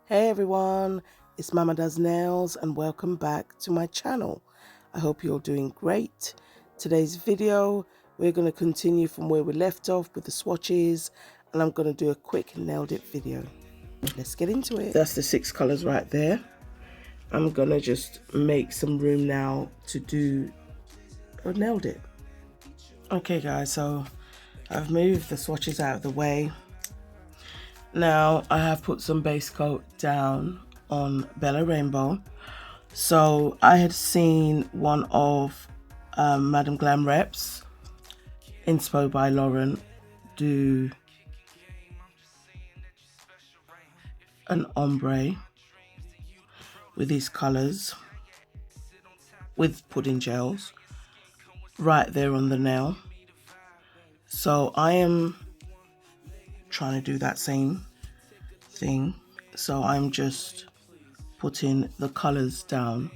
Hey everyone, it's Mama Does Nails and welcome back to my channel. I hope you're doing great. Today's video, we're going to continue from where we left off with the swatches, and I'm going to do a quick nailed it video. Let's get into it. That's the 6 colors right there. I'm going to just make some room now to do a nailed it. Okay guys, so I've moved the swatches out of the way. Now I have put some base coat down on Bella Rainbow. So I had seen one of Madam Glam reps, inspo by Lauren, do an ombre with these colors with pudding gels right there on the nail. So I am trying to do that same thing. So I'm just putting the colors down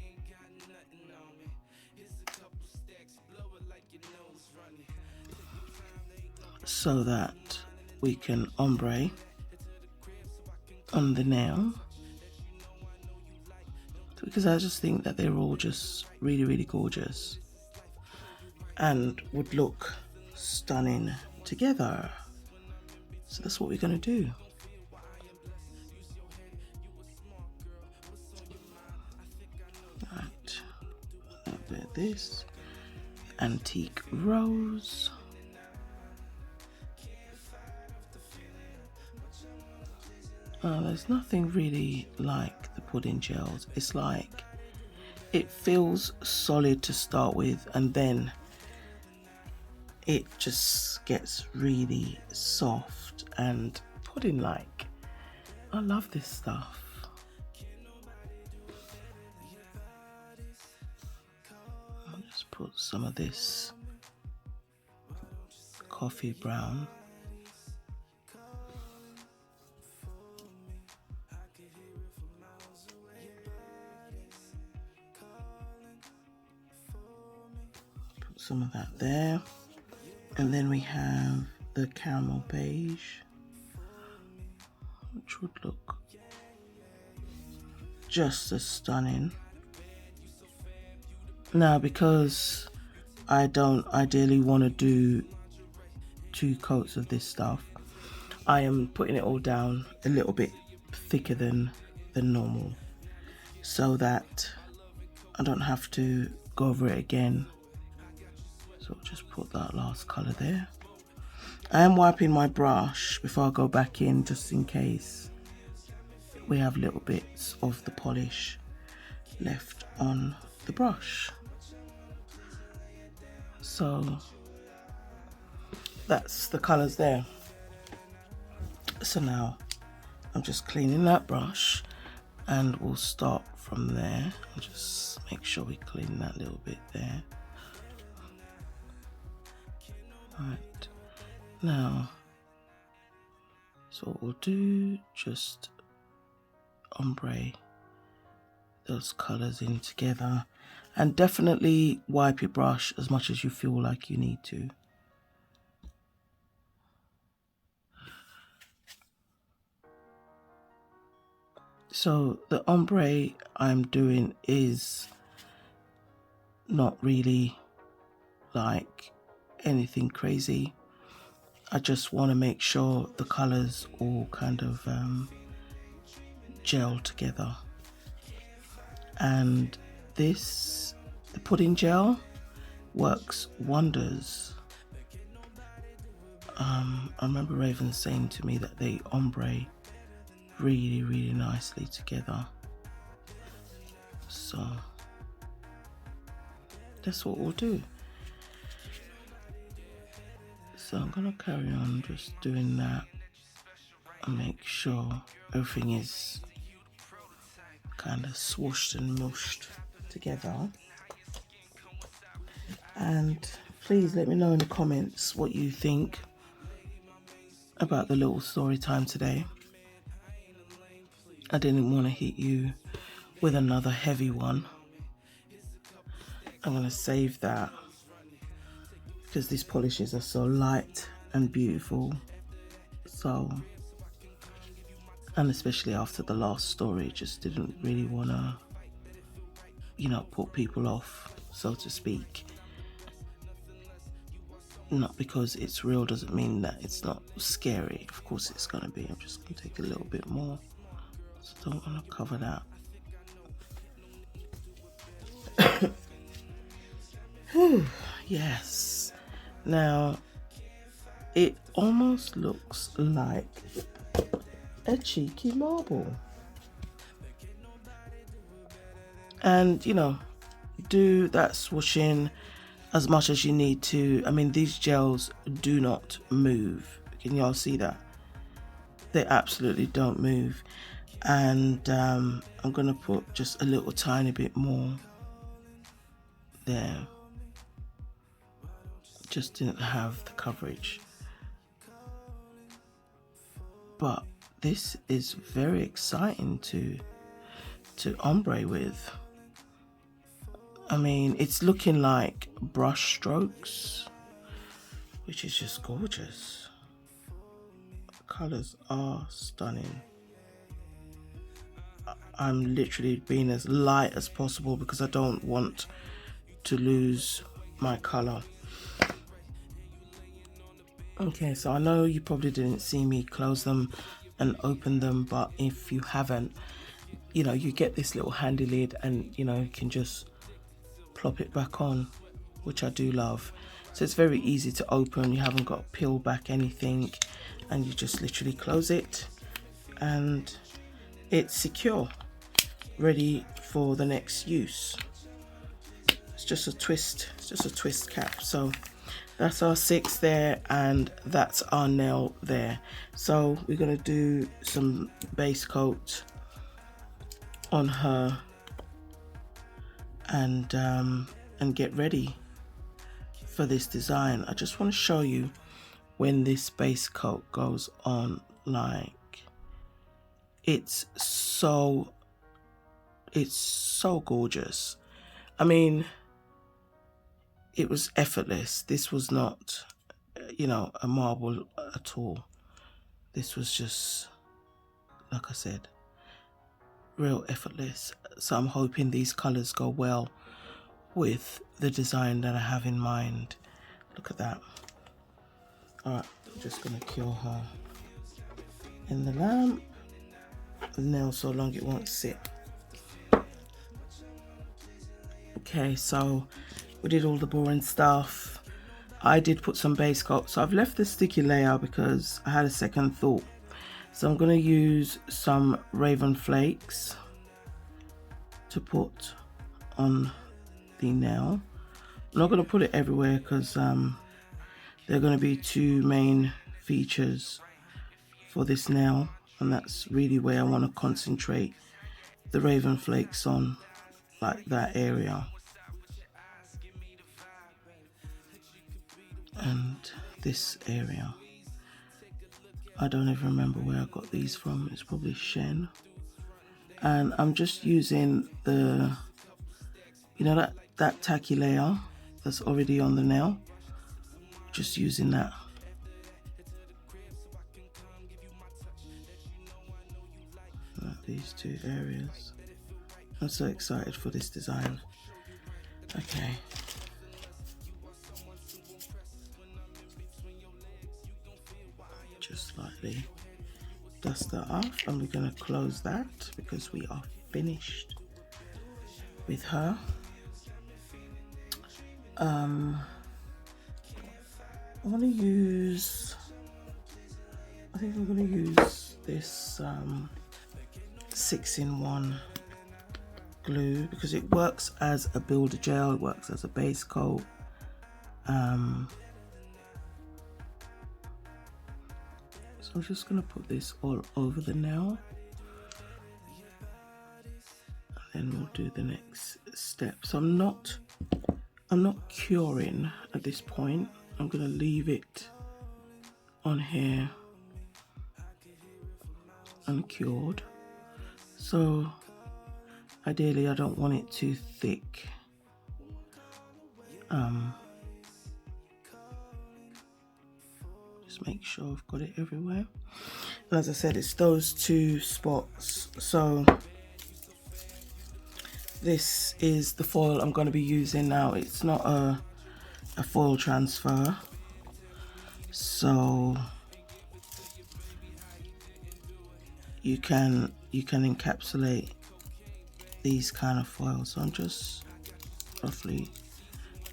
so that we can ombre on the nail, because I just think that they're all just really gorgeous and would look stunning together. So that's what we're going to do. Right, a little bit of this antique rose. There's nothing really like the pudding gels. It's like it feels solid to start with, and then it just gets really soft and pudding-like. I love this stuff. I'll just put some of this coffee brown. Put some of that there. And then we have the caramel beige, which would look just as stunning. Now, because I don't ideally want to do 2 coats of this stuff, I am putting it all down a little bit thicker than normal, so that I don't have to go over it again. So I'll just put that last color there. I am wiping my brush before I go back in, just in case we have little bits of the polish left on the brush. So that's the colors there. So now I'm just cleaning that brush, and we'll start from there. I'll just make sure we clean that little bit there. Right, now, so what we'll do, just ombre those colors in together, and definitely wipe your brush as much as you feel like you need to. So the ombre I'm doing is not really like anything crazy. I just want to make sure the colors all kind of gel together. And this, the pudding gel, works wonders. I remember Raven saying to me that they ombre really nicely together. So that's what we'll do. So I'm gonna carry on just doing that and make sure everything is kind of swooshed and mushed together. And please let me know in the comments what you think about the little story time today. I didn't want to hit you with another heavy one. I'm gonna save that because these polishes are so light and beautiful. So And especially after the last story, just didn't really want to, you know, put people off, so to speak. Not because it's real doesn't mean that it's not scary. Of course it's going to be. I'm just going to take a little bit more. So don't want to cover that. Whew, yes. Now, it almost looks like a cheeky marble. And, you know, do that swooshing as much as you need to. I mean, these gels do not move. Can y'all see that? They absolutely don't move. And I'm going to put just a little tiny bit more there. Just didn't have the coverage. But this is very exciting to ombre with. I mean, it's looking like brush strokes, which is just gorgeous. The colors are stunning. I'm literally being as light as possible because I don't want to lose my color. Okay, so I know you probably didn't see me close them and open them, but if you haven't, you know, you get this little handy lid and, you know, you can just plop it back on, which I do love. So it's very easy to open. You haven't got to peel back anything, and you just literally close it and it's secure, ready for the next use. It's just a twist, it's just a twist cap. So that's our 6 there, and that's our nail there. So we're going to do some base coat on her and get ready for this design. I just want to show you when this base coat goes on, like it's so gorgeous. I mean, it was effortless. This was not, you know, a marble at all. This was just, like I said, real effortless. So I'm hoping these colors go well with the design that I have in mind. Look at that. All right, I'm just gonna cure her in the lamp. The nail so long it won't sit. Okay, so we did all the boring stuff. I did put some base coat, so I've left the sticky layer because I had a second thought. So I'm going to use some Raven Flakes to put on the nail. I'm not going to put it everywhere because there are going to be 2 main features for this nail, and that's really where I want to concentrate the Raven Flakes on, like that area. And this area. I don't even remember where I got these from. It's probably Shen. And I'm just using the, you know, that tacky layer that's already on the nail. Just using that. These 2 areas. I'm so excited for this design. Okay. Just slightly dust that off, and we're going to close that because we are finished with her. I want to use, I think I'm going to use this 6-in-1 glue because it works as a builder gel, it works as a base coat. So I'm just going to put this all over the nail, and then we'll do the next step. So I'm not curing at this point. I'm going to leave it on here uncured. So ideally I don't want it too thick. Just make sure I've got it everywhere. And as I said, it's those two spots. So this is the foil I'm going to be using now. It's not a foil transfer, so you can encapsulate these kind of foils. So I'm just roughly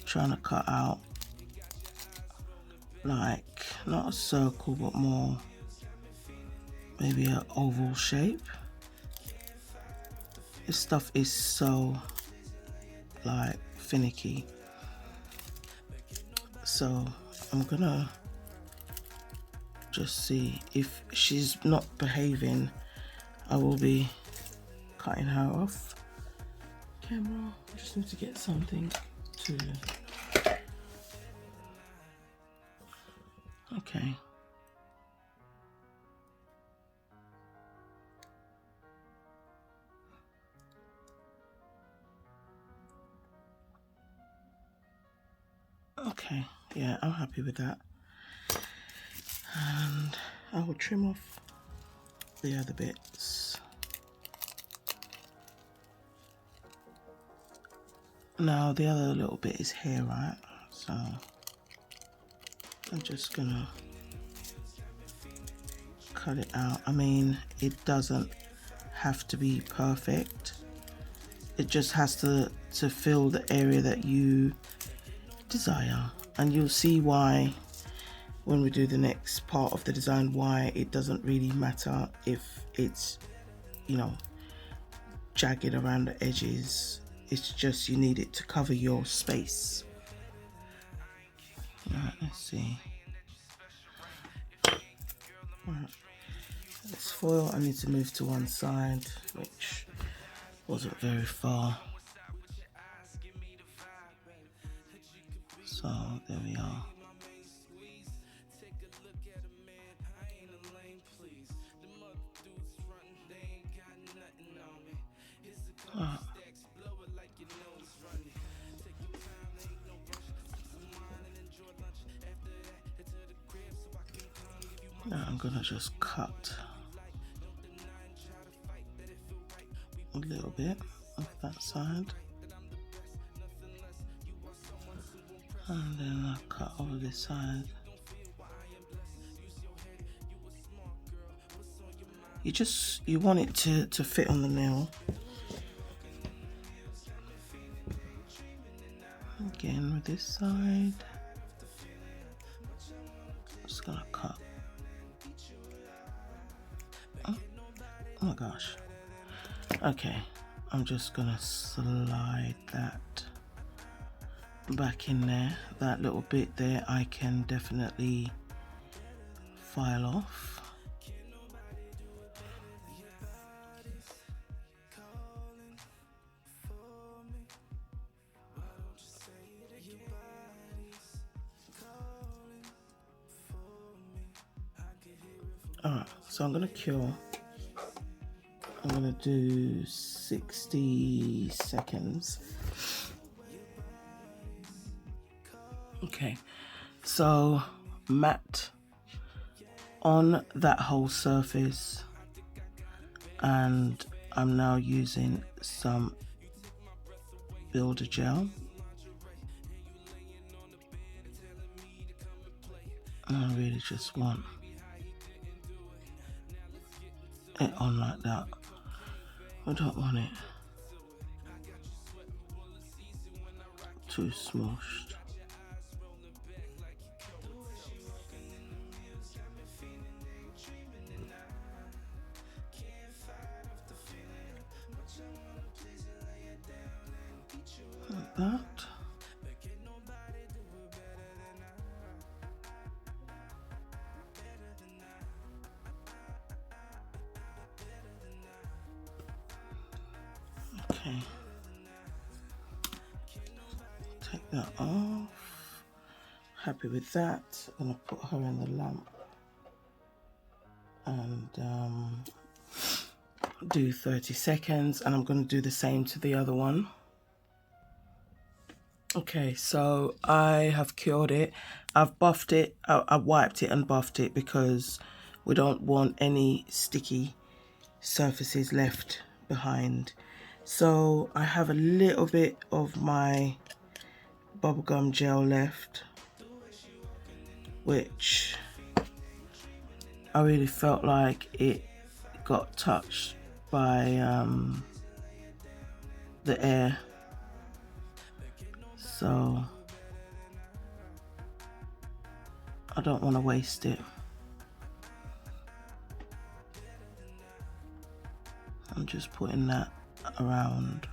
trying to cut out like not a circle but more maybe an oval shape. This stuff is so like finicky, so I'm gonna just see if she's not behaving. I will be cutting her off. Camera, I just need to get something to, okay. Okay, yeah, I'm happy with that. And I will trim off the other bits. Now the other little bit is here, right? So I'm just gonna cut it out. I mean, it doesn't have to be perfect. It just has to fill the area that you desire, and you'll see why when we do the next part of the design, why it doesn't really matter if it's, you know, jagged around the edges. It's just you need it to cover your space. Right, let's see. Right. This foil I need to move to one side, which wasn't very far. So there we are. Right. Now I'm gonna just cut a little bit off that side, and then I'll cut over this side. You want it to fit on the nail. Again with this side, just gonna cut. Oh my gosh. Okay, I'm just gonna slide that back in there. That little bit there I can definitely file off. Alright, so I'm gonna cure. I'm gonna do 60 seconds. Okay, so matte on that whole surface, and I'm now using some builder gel. And I really just want it on like that. I don't want it too smooshed. Like that. Okay, take that off. Happy with that. I'm gonna put her in the lamp and do 30 seconds, and I'm gonna do the same to the other one. Okay, so I have cured it. I've buffed it. I wiped it and buffed it because We don't want any sticky surfaces left behind. So I have a little bit of my bubblegum gel left, which I really felt like it got touched by the air, so I don't want to waste it. I'm just putting that around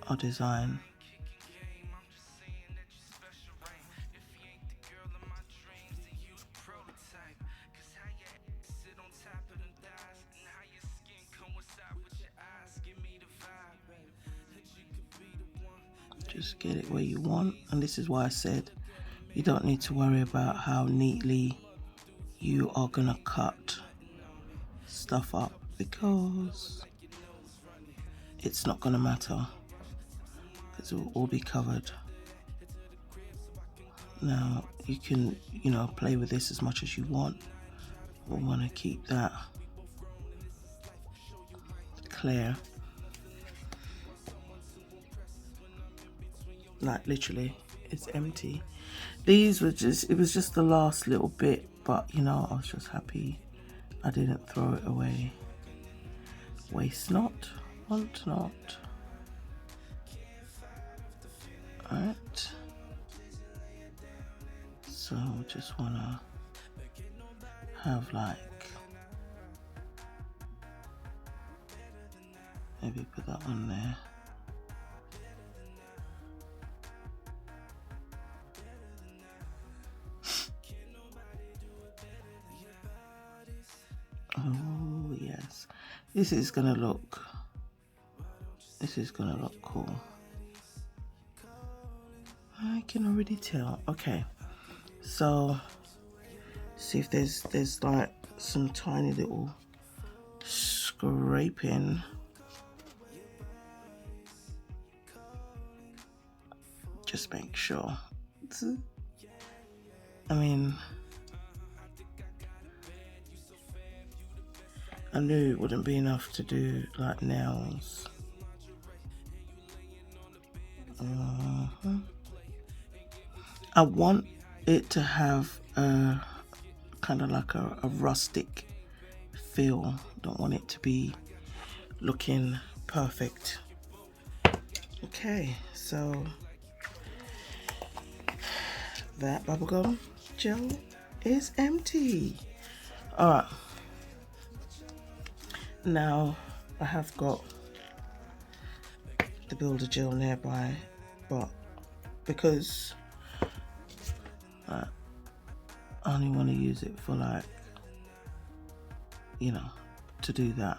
our design. Just get it where you want, and this is why I said you don't need to worry about how neatly you are gonna cut stuff up, because it's not gonna matter, because it will all be covered. Now you can, you know, play with this as much as you want. We want to keep that clear, like literally it's empty. These were just, it was just the last little bit, but you know, I was just happy I didn't throw it away. Waste not, want not. Alright, so just wanna have like, maybe put that one there. Oh yes, this is gonna look cool. I can already tell. Okay, so see if there's like some tiny little scraping. Just make sure. I mean, I knew it wouldn't be enough to do like nails. I want it to have a kind of like a rustic feel. Don't want it to be looking perfect. Okay, so that bubblegum gel is empty. All right, now I have got the builder gel nearby, but because I only want to use it for like, you know, to do that.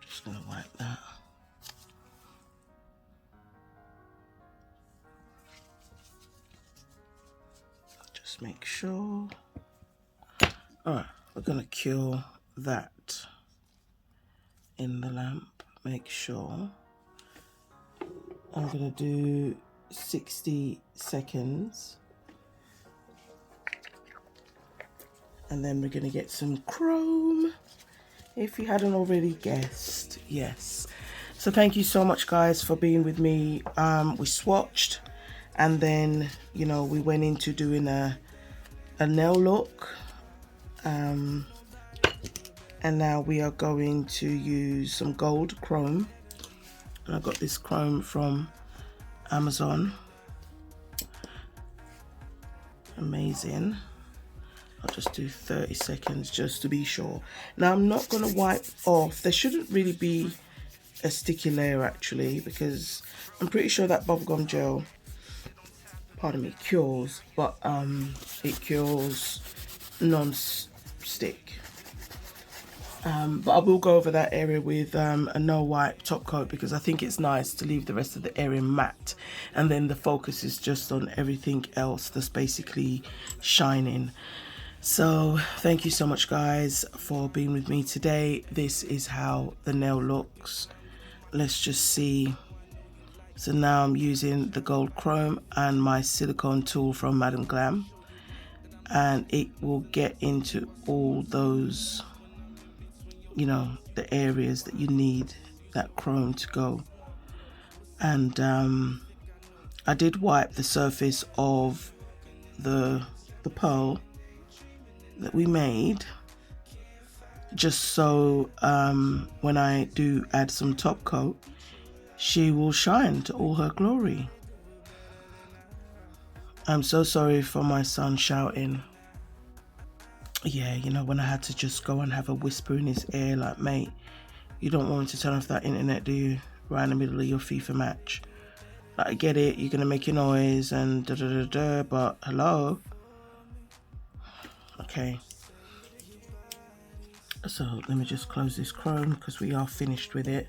Just gonna wipe that. Just make sure. All right, we're gonna cure that in the lamp. Make sure. I'm gonna do 60 seconds. And then we're gonna get some chrome, if you hadn't already guessed. Yes. So thank you so much guys for being with me. We swatched, and then, you know, we went into doing a nail look. And now we are going to use some gold chrome. And I got this chrome from Amazon. Amazing. I'll just do 30 seconds just to be sure. Now I'm not going to wipe off. There shouldn't really be a sticky layer actually, because I'm pretty sure that bubblegum gel, pardon me, cures, but it cures non-stick. But I will go over that area with a no wipe top coat, because I think it's nice to leave the rest of the area matte, and then the focus is just on everything else that's basically shining. So thank you so much guys for being with me today. This is how the nail looks. Let's just see So now I'm using the gold chrome and my silicone tool from madamglam, and it will get into all those, you know, the areas that you need that chrome to go. And I did wipe the surface of the pearl that we made, just so when I do add some top coat, she will shine to all her glory. I'm so sorry for my son shouting. Yeah, you know, when I had to just go and have a whisper in his ear, like, mate, you don't want to turn off that internet, do you? Right in the middle of your FIFA match. Like, I get it, you're gonna make your noise and da da da da, but hello? Okay. So let me just close this chrome because we are finished with it.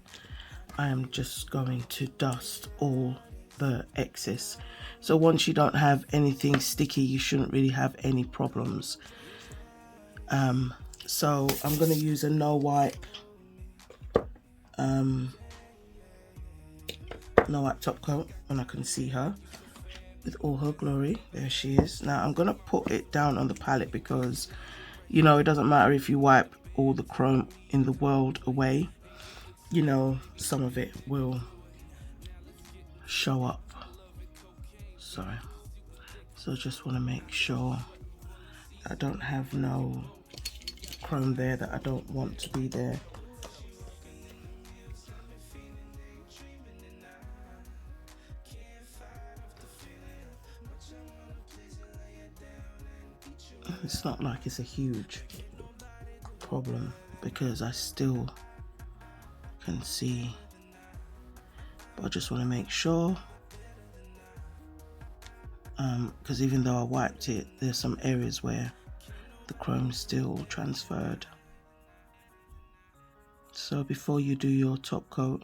I am just going to dust all the excess. So once you don't have anything sticky, you shouldn't really have any problems. So I'm going to use a no wipe top coat, and I can see her with all her glory. There she is. Now I'm going to put it down on the palette because, you know, it doesn't matter if you wipe all the chrome in the world away, you know, some of it will show up. Sorry. So just want to make sure I don't have no chrome there that I don't want to be there. It's not like it's a huge problem because I still can see, but I just want to make sure, because even though I wiped it, there's some areas where the chrome still transferred. So before you do your top coat,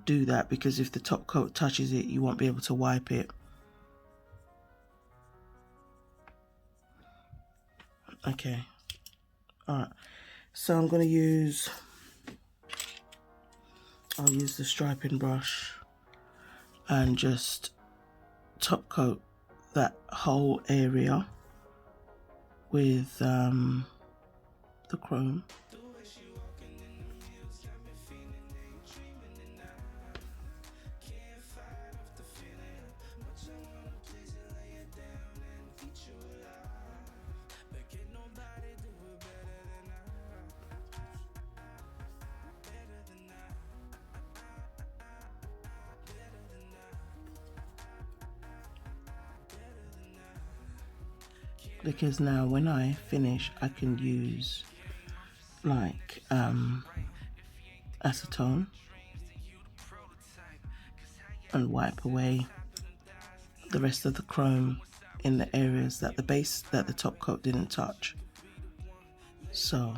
do that, because if the top coat touches it, you won't be able to wipe it. Okay, all right, so I'm going to use, I'll use the striping brush and just top coat that whole area with the chrome. Because now when I finish, I can use like acetone and wipe away the rest of the chrome in the areas that the top coat didn't touch. So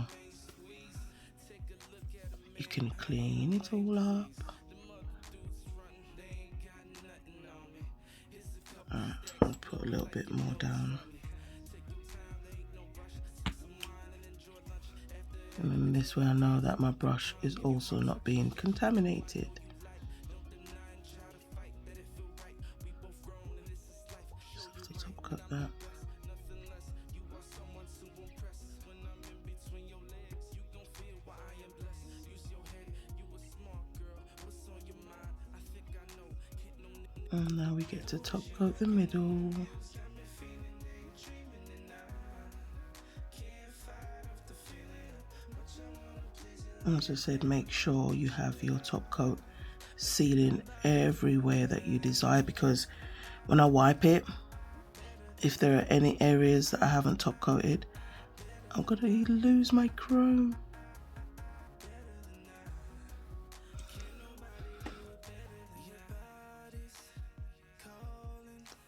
you can clean it all up. I'll put a little bit more down. And then this way I know that my brush is also not being contaminated. Just have to top coat that. And now we get to top coat the middle. As I said, make sure you have your top coat sealing everywhere that you desire, because when I wipe it, if there are any areas that I haven't top coated, I'm gonna lose my chrome.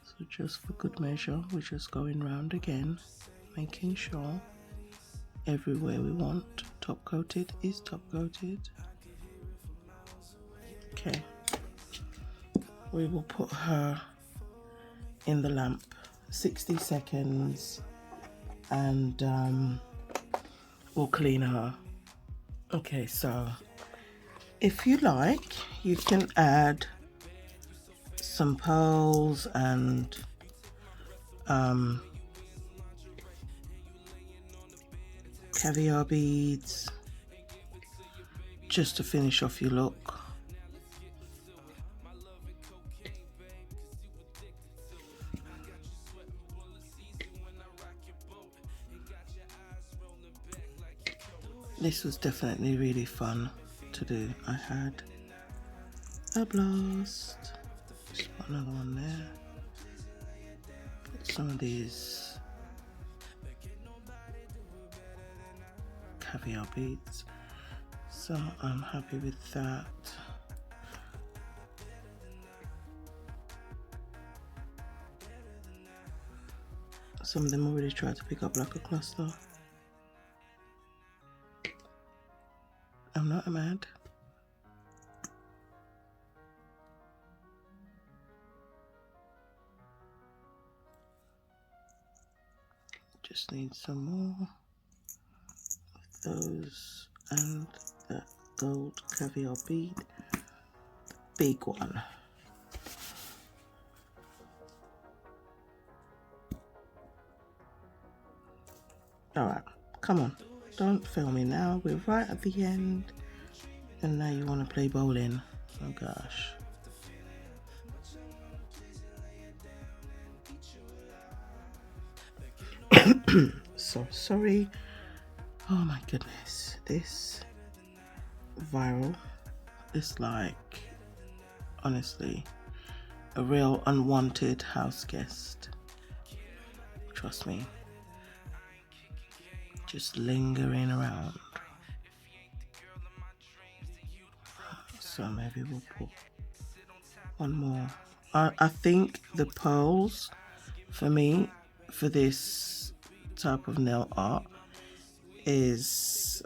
So just for good measure, we're just going round again, making sure everywhere we want top coated is top coated. Okay, we will put her in the lamp 60 seconds and we'll clean her. Okay, so if you like, you can add some pearls and caviar beads just to finish off your look. This was definitely really fun to do. I had a blast. Just put another one there. Put some of these caviar beads. So I'm happy with that. Some of them already tried to pick up like a cluster. I'm not mad. Just need some more of those and that gold caviar bead, the big one. Alright, come on, don't fail me now. We're right at the end. And now you want to play bowling. Oh gosh. So sorry. Oh my goodness. This viral is like, honestly, a real unwanted house guest. Trust me. Just lingering around. So maybe we'll put one more. I think the pearls for me for this type of nail art is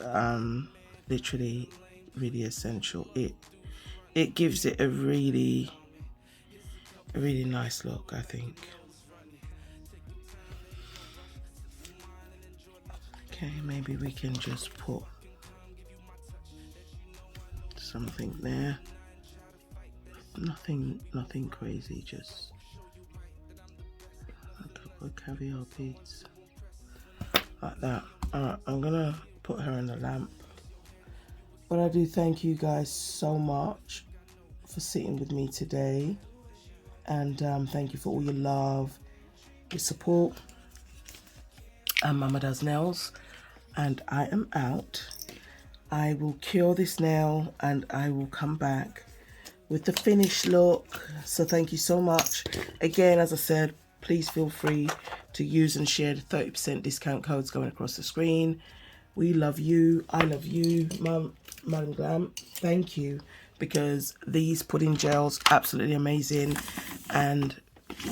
literally really essential. It gives it a really nice look, I think. Okay, maybe we can just put something there. Nothing crazy, just a couple of caviar beads like that. Alright, I'm gonna put her in the lamp. But I do thank you guys so much for sitting with me today, and thank you for all your love, your support. And Mama Does Nails, and I am out. I will cure this nail and I will come back with the finished look. So thank you so much. Again, as I said, please feel free to use and share the 30% discount codes going across the screen. We love you. I love you, Madam Glam. Thank you, because these pudding gels, absolutely amazing. And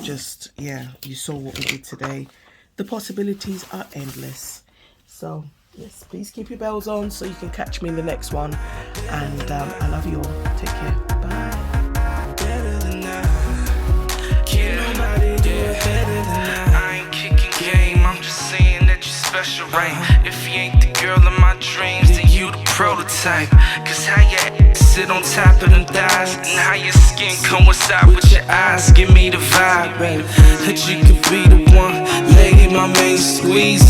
just, yeah, you saw what we did today. The possibilities are endless. So yes, please keep your bells on so you can catch me in the next one. And I love you all. Take care. Bye. Better than that. Can't nobody do it better than that. I ain't kicking game. I'm just saying that you're special, right? If you ain't the girl of my dreams, then you the prototype. Cause how you sit on top of them thighs, and how your skin coincide with your eyes, give me the vibe, baby, that you could be the one. Lay in my main squeeze.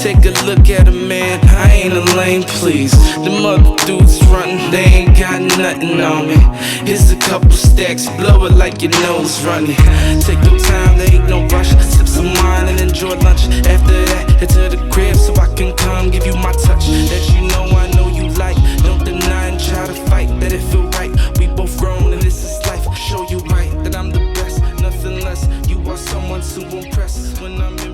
Take a look at a man, I ain't a lame, please. Them other dudes frontin', they ain't got nothing on me. Here's a couple stacks, blow it like your nose running. Take your time, there ain't no rush. Sip some wine and enjoy lunch. After that, head to the crib so I can come give you my touch. That you know I know you like. Don't deny and try to fight, that it feel right. We both grown and this is life. Show you right that I'm the best, nothing less. You are someone to impress when I'm in